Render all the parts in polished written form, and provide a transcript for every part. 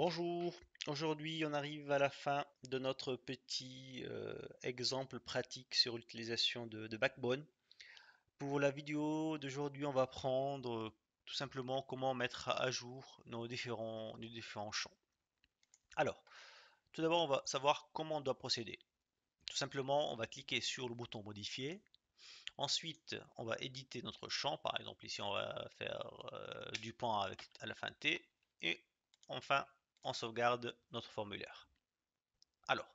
Bonjour, aujourd'hui on arrive à la fin de notre petit exemple pratique sur l'utilisation de Backbone. Pour la vidéo d'aujourd'hui, on va apprendre tout simplement comment mettre à jour nos différents champs. Alors, tout d'abord, on va savoir comment on doit procéder. Tout simplement, on va cliquer sur le bouton modifier. Ensuite, on va éditer notre champ. Par exemple, ici, on va faire du point avec à la fin T. Et enfin, on sauvegarde notre formulaire. Alors,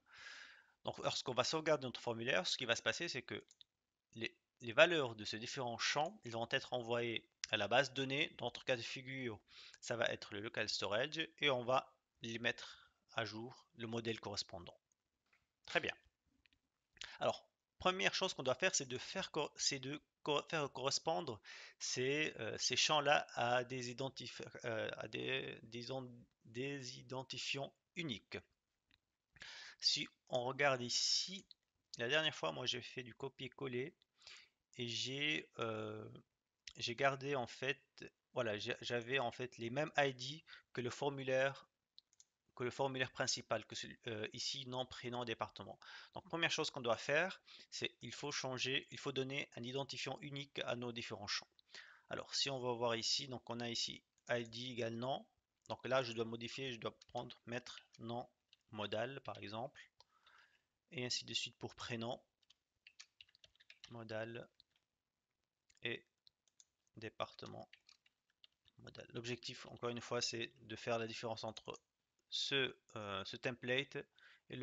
donc lorsqu'on va sauvegarder notre formulaire, ce qui va se passer, c'est que les valeurs de ces différents champs, ils vont être envoyés à la base de données. Dans notre cas de figure, ça va être le local storage et on va les mettre à jour, le modèle correspondant. Très bien. Alors, première chose qu'on doit faire, c'est de faire correspondre ces champs-là à des identifiants uniques. Si on regarde ici, la dernière fois, moi j'ai fait du copier-coller et j'ai gardé en fait, voilà, j'avais en fait les mêmes ID que le formulaire principal, ici nom, prénom, département. Donc première chose qu'on doit faire, c'est il faut donner un identifiant unique à nos différents champs. Alors si on va voir ici, donc on a ici ID égale nom. Donc là je dois modifier, je dois mettre nom modal par exemple, et ainsi de suite pour prénom, modal et département modal. L'objectif, encore une fois, c'est de faire la différence entre ce template et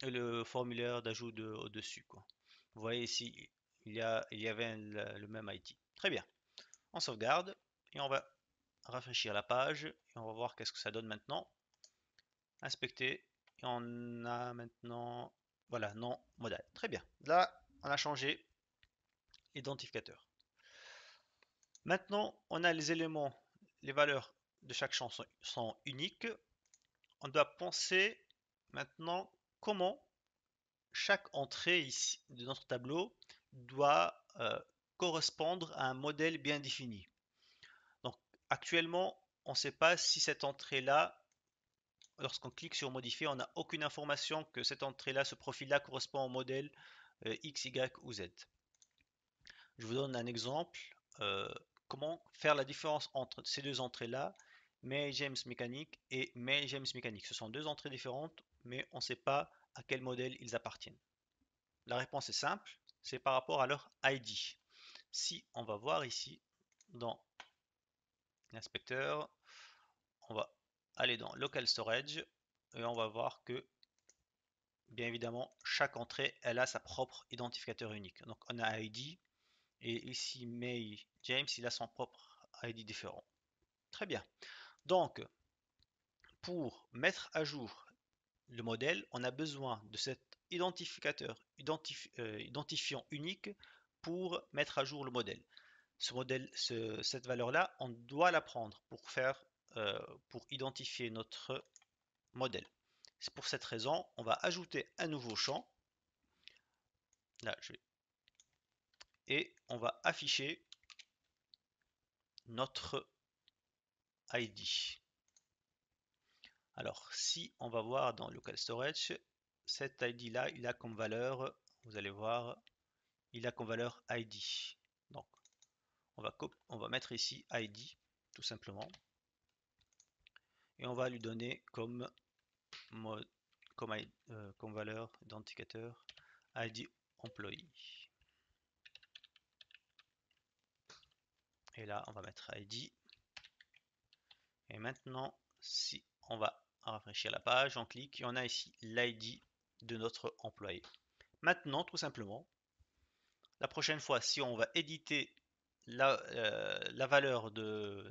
le formulaire d'ajout au-dessus, quoi. Vous voyez ici, il y avait le même ID. Très bien. On sauvegarde et on va rafraîchir la page et on va voir qu'est-ce que ça donne maintenant. Inspecter et on a maintenant, voilà, nom modal. Très bien. Là, on a changé l'identificateur. Maintenant, on a les éléments, les valeurs de chaque champ sont uniques. On doit penser maintenant comment chaque entrée ici de notre tableau doit correspondre à un modèle bien défini. Donc actuellement, on ne sait pas si cette entrée-là, lorsqu'on clique sur modifier, on n'a aucune information que cette entrée-là, ce profil-là correspond au modèle X, Y ou Z. Je vous donne un exemple. euh, Comment faire la différence entre ces deux entrées-là, May James Mécanique et May James Mécanique. Ce sont deux entrées différentes, mais on ne sait pas à quel modèle ils appartiennent. La réponse est simple, c'est par rapport à leur ID. Si on va voir ici dans l'inspecteur, on va aller dans Local Storage et on va voir que, bien évidemment, chaque entrée, elle a sa propre identificateur unique. Donc on a ID, et ici, May James, il a son propre ID différent. Très bien. Donc, pour mettre à jour le modèle, on a besoin de cet identifiant unique pour mettre à jour le modèle. Cette valeur-là, on doit la prendre pour identifier notre modèle. C'est pour cette raison, on va ajouter un nouveau champ. Là, et on va afficher notre ID. Alors, si on va voir dans Local Storage, cet ID là, il a comme valeur, vous allez voir, il a comme valeur ID. Donc, on va mettre ici ID, tout simplement, et on va lui donner comme valeur identificateur ID employee. Et là, on va mettre ID. Et maintenant, si on va rafraîchir la page, on clique et on a ici l'ID de notre employé. Maintenant, tout simplement, la prochaine fois, si on va éditer la valeur de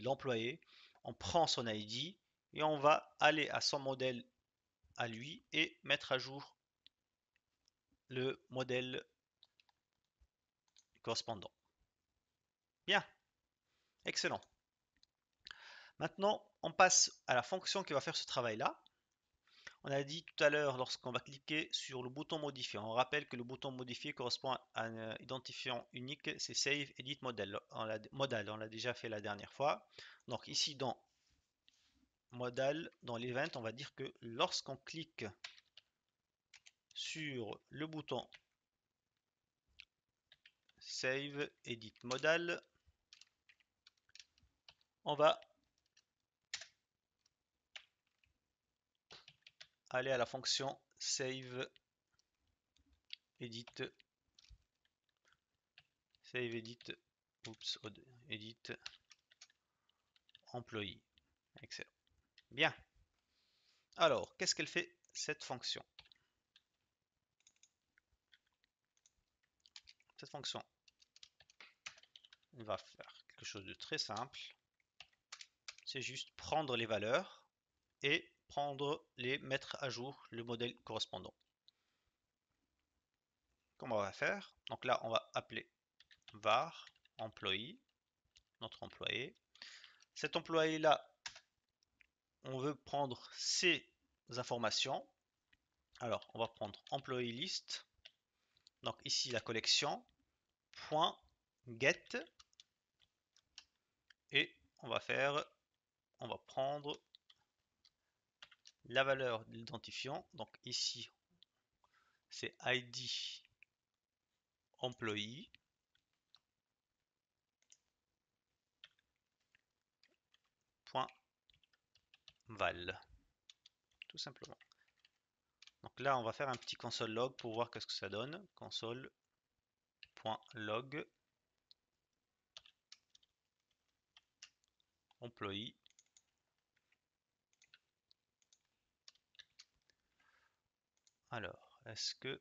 l'employé, on prend son ID et on va aller à son modèle à lui et mettre à jour le modèle correspondant. Bien, excellent. Maintenant, on passe à la fonction qui va faire ce travail-là. On a dit tout à l'heure, lorsqu'on va cliquer sur le bouton modifier, on rappelle que le bouton modifier correspond à un identifiant unique, c'est Save Edit Model. On l'a déjà fait la dernière fois. Donc ici dans Modal, dans l'event, on va dire que lorsqu'on clique sur le bouton Save Edit Modal, on va aller à la fonction Save Edit, Save Edit, oups, Edit Employee. Excellent. Bien. Alors, qu'est-ce qu'elle fait cette fonction? Cette fonction va faire quelque chose de très simple. C'est juste prendre les valeurs et mettre à jour le modèle correspondant. Comment on va faire? Donc là, on va appeler var employee, notre employé. Cet employé-là, on veut prendre ses informations. Alors, on va prendre employee list. Donc ici, la collection, point get. Et on va prendre la valeur de l'identifiant. Donc ici, c'est ID employee. Point val, tout simplement. Donc là, on va faire un petit console log pour voir qu'est-ce que ça donne. Console.log employee. Alors, est-ce que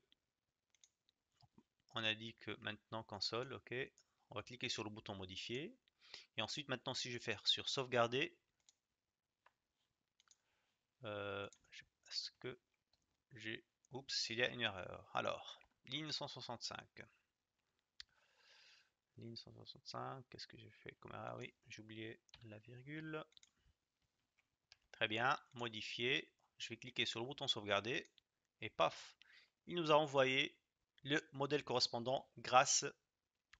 on a dit que maintenant console, ok, on va cliquer sur le bouton modifier. Et ensuite, maintenant, si je vais faire sur sauvegarder, est-ce que j'ai, oups, il y a une erreur. Alors, ligne 165. Ligne 165, qu'est-ce que j'ai fait comme erreur? Oui, j'ai oublié la virgule. Très bien, modifier. Je vais cliquer sur le bouton sauvegarder et paf, il nous a envoyé le modèle correspondant grâce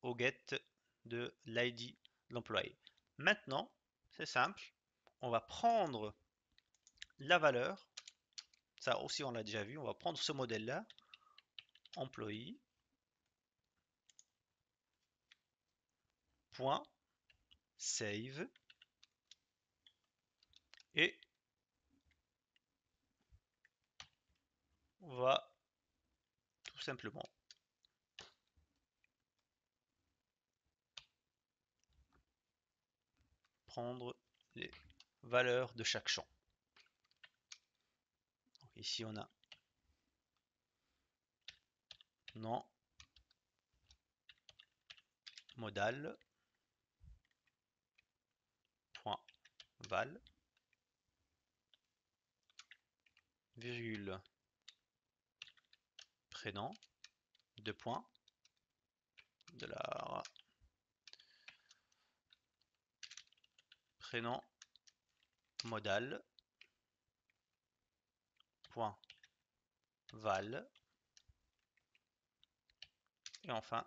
au get de l'ID de l'employé. Maintenant, c'est simple, on va prendre la valeur, ça aussi on l'a déjà vu, on va prendre ce modèle-là, employee, point, save, et on va tout simplement prendre les valeurs de chaque champ. Donc ici on a nom, modal, point, val, virgule, prénom, deux points, de la prénom, modal, point, val, et enfin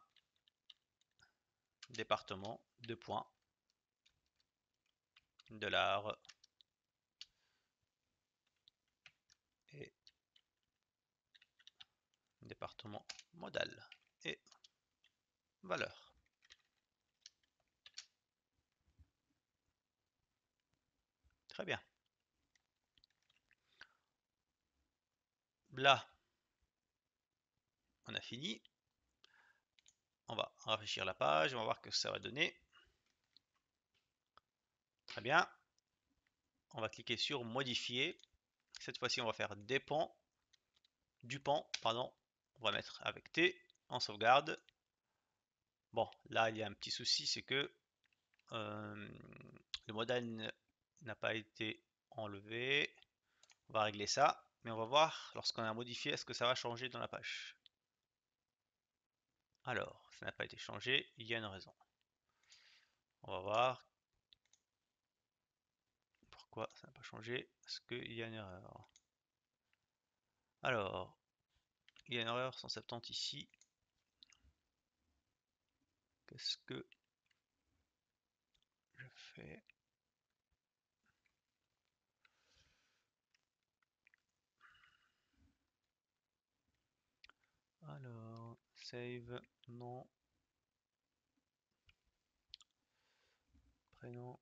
département, deux points, $, et département modal et valeur. Très bien. Là, on a fini. On va rafraîchir la page, on va voir ce que ça va donner. Très bien. On va cliquer sur modifier. Cette fois-ci, on va faire dépend, pardon. On va mettre avec T, en sauvegarde. Bon, là, il y a un petit souci, c'est que le modèle n'a pas été enlevé. On va régler ça, mais on va voir lorsqu'on a modifié, est-ce que ça va changer dans la page. Alors, ça n'a pas été changé, il y a une raison. On va voir pourquoi ça n'a pas changé. Est-ce qu'il y a une erreur? Alors, il y a une erreur 170 ici. Qu'est-ce que je fais? Alors, save, nom, prénom.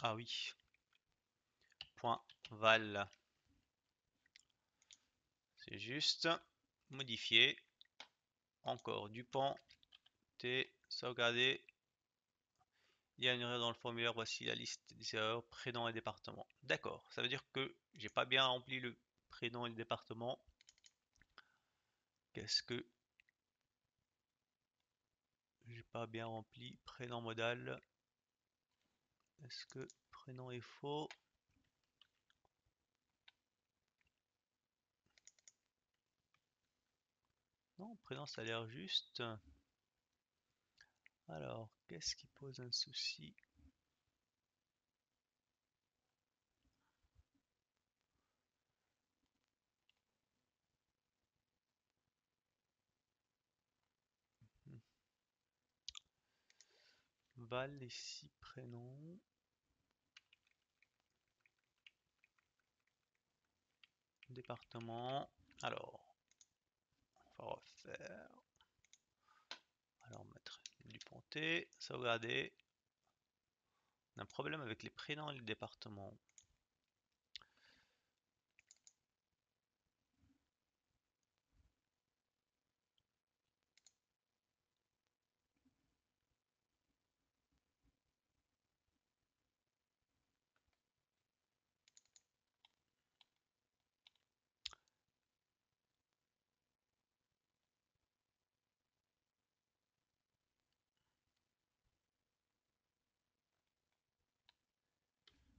Ah oui, point val. C'est juste modifier. Encore Dupont, T, sauvegarder. Il y a une erreur dans le formulaire, voici la liste des erreurs, prénom et département. D'accord, ça veut dire que j'ai pas bien rempli le prénom et le département. Qu'est-ce que j'ai pas bien rempli? Prénom modal. Est-ce que prénom est faux? Non, prénom ça a l'air juste. Alors, qu'est-ce qui pose un souci? Hmm. Val ici, prénom. Département. Alors, on va refaire. Alors, mettre du ponté, sauvegarder. On a un problème avec les prénoms et les départements.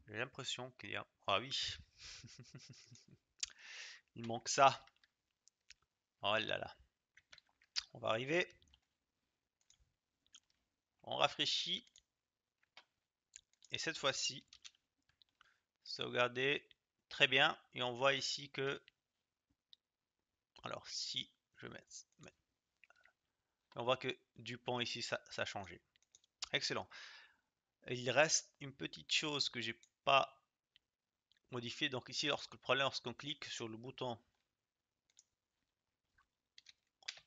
J'ai l'impression qu'il y a... Ah oui, il manque ça. Oh là là. On va arriver. On rafraîchit. Et cette fois-ci, sauvegarder. Très bien. Et on voit ici que... Alors si je mets... On voit que Dupont ici, ça a changé. Excellent. Et il reste une petite chose que j'ai pas modifiée. Donc ici, lorsqu'on clique sur le bouton,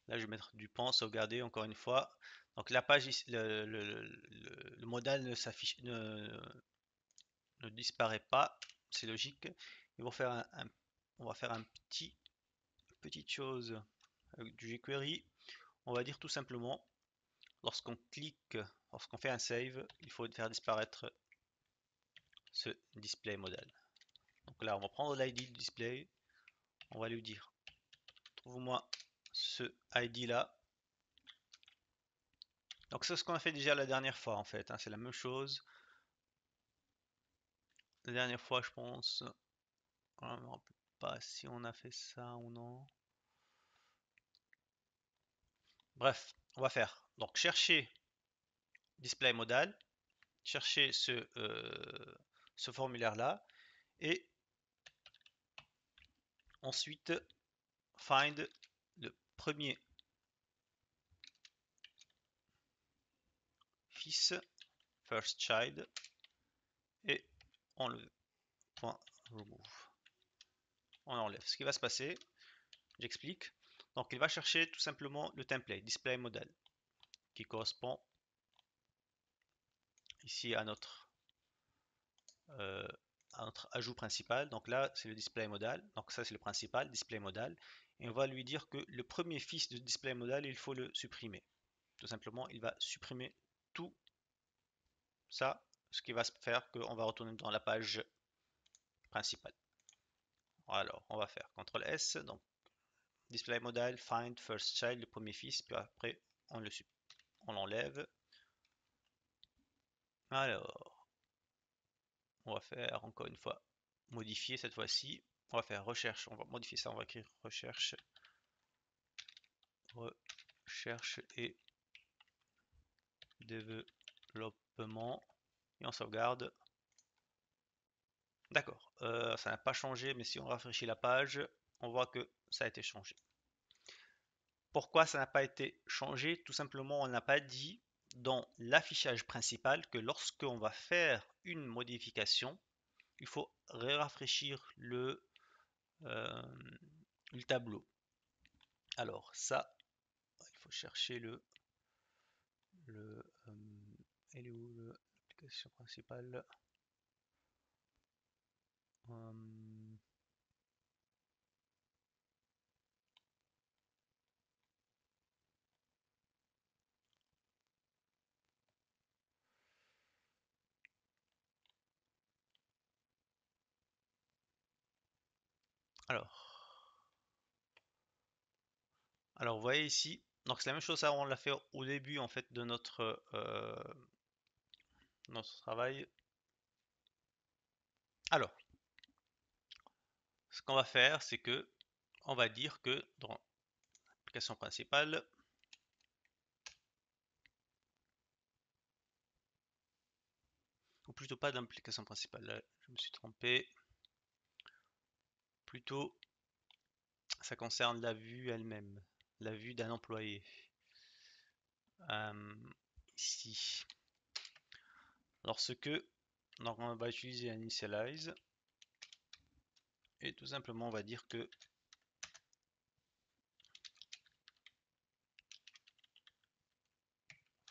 là je vais mettre Dupont, sauvegarder encore une fois. Donc la page, le modal ne s'affiche, ne disparaît pas, c'est logique. Ils vont faire on va faire petite chose avec du jQuery. On va dire tout simplement, lorsqu'on clique, lorsqu'on fait un save, il faut faire disparaître ce display modal. Donc là, on va prendre l'ID du display, on va lui dire, trouve-moi ce ID là. Donc c'est ce qu'on a fait déjà la dernière fois en fait, hein, c'est la même chose. La dernière fois, je pense, je ne me rappelle pas si on a fait ça ou non. Bref, on va faire donc chercher display modal, chercher ce formulaire-là, et ensuite find le premier fils, first child, et enlève, point remove. On enlève. Ce qui va se passer, j'explique. Donc il va chercher tout simplement le template, display modal, qui correspond ici euh, à notre ajout principal. Donc là, c'est le display modal. Donc ça, c'est le principal, display modal. Et on va lui dire que le premier fils de display modal, il faut le supprimer. Tout simplement, il va supprimer tout ça, ce qui va se faire qu'on va retourner dans la page principale. Alors, on va faire CTRL S, donc display modal, find first child, le premier fils, puis après on l'enlève. Alors, on va faire encore une fois modifier cette fois-ci. On va faire recherche, on va modifier ça, on va écrire recherche, recherche et développement, et on sauvegarde. D'accord, ça n'a pas changé, mais si on rafraîchit la page, on voit que ça a été changé. Pourquoi ça n'a pas été changé? Tout simplement, on n'a pas dit dans l'affichage principal que lorsqu'on va faire une modification, il faut rafraîchir euh, le tableau. Alors ça, il faut chercher le elle est où l'application principale? Euh, alors, alors vous voyez ici, donc c'est la même chose, ça on l'a fait au début en fait de notre travail. Alors, ce qu'on va faire, c'est que on va dire que dans l'application principale, ou plutôt pas dans l'application principale, là, je me suis trompé, plutôt ça concerne la vue elle-même, la vue d'un employé. Euh, Ici, lorsque donc on va utiliser un initialize et tout simplement on va dire que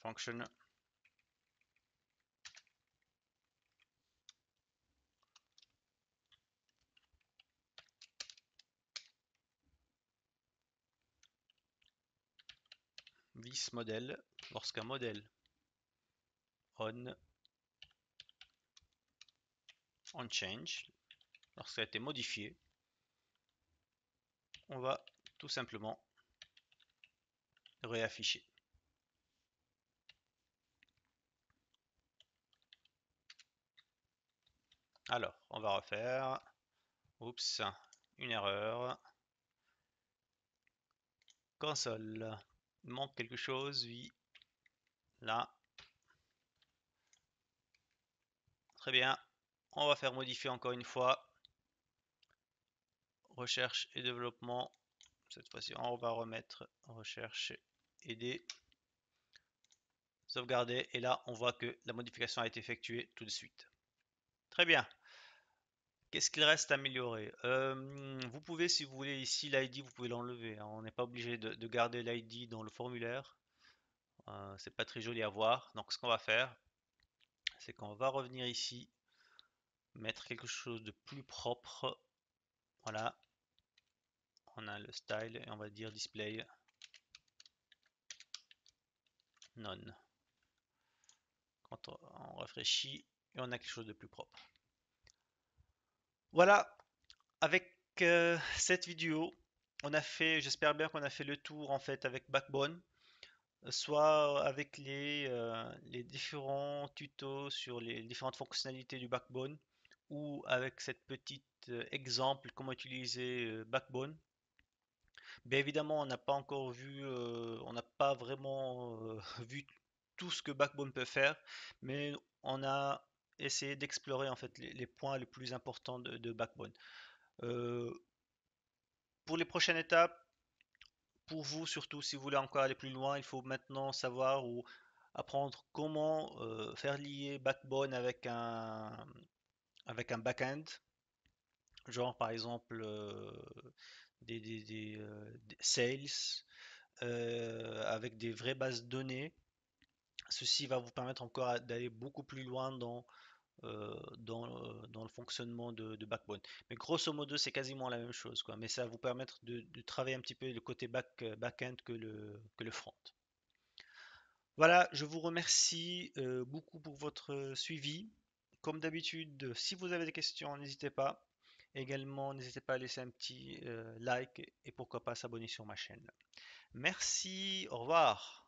function this model, lorsqu'un modèle on change, lorsqu'il a été modifié, on va tout simplement réafficher. Alors, on va refaire. Oups, une erreur. Console. Il manque quelque chose, oui. Là. Très bien. On va faire modifier encore une fois. Recherche et développement. Cette fois-ci, on va remettre recherche aider. Sauvegarder. Et là, on voit que la modification a été effectuée tout de suite. Très bien. Qu'est-ce qu'il reste à améliorer? Vous pouvez, si vous voulez, ici l'ID, vous pouvez l'enlever, hein. On n'est pas obligé de garder l'ID dans le formulaire. C'est pas très joli à voir. Donc, ce qu'on va faire, c'est qu'on va revenir ici, mettre quelque chose de plus propre. Voilà, on a le style et on va dire display none. Quand on réfléchit, et on a quelque chose de plus propre. Voilà, avec cette vidéo, on a fait, j'espère bien qu'on a fait le tour en fait avec Backbone, soit avec les différents tutos sur les différentes fonctionnalités du Backbone, ou avec cette petite exemple comment utiliser Backbone. Bien évidemment, on n'a pas encore vu, on n'a pas vraiment vu tout ce que Backbone peut faire, mais on a essayé d'explorer en fait les points les plus importants de Backbone. Euh, pour les prochaines étapes, pour vous surtout, si vous voulez encore aller plus loin, il faut maintenant savoir ou apprendre comment faire lier Backbone avec un backend, genre par exemple des sales avec des vraies bases de données. Ceci va vous permettre encore d'aller beaucoup plus loin dans le fonctionnement de Backbone. Mais grosso modo, c'est quasiment la même chose, quoi. Mais ça va vous permettre de travailler un petit peu le côté back-end que le front. Voilà, je vous remercie beaucoup pour votre suivi. Comme d'habitude, si vous avez des questions, n'hésitez pas. Également, n'hésitez pas à laisser un petit like et pourquoi pas s'abonner sur ma chaîne. Merci, au revoir.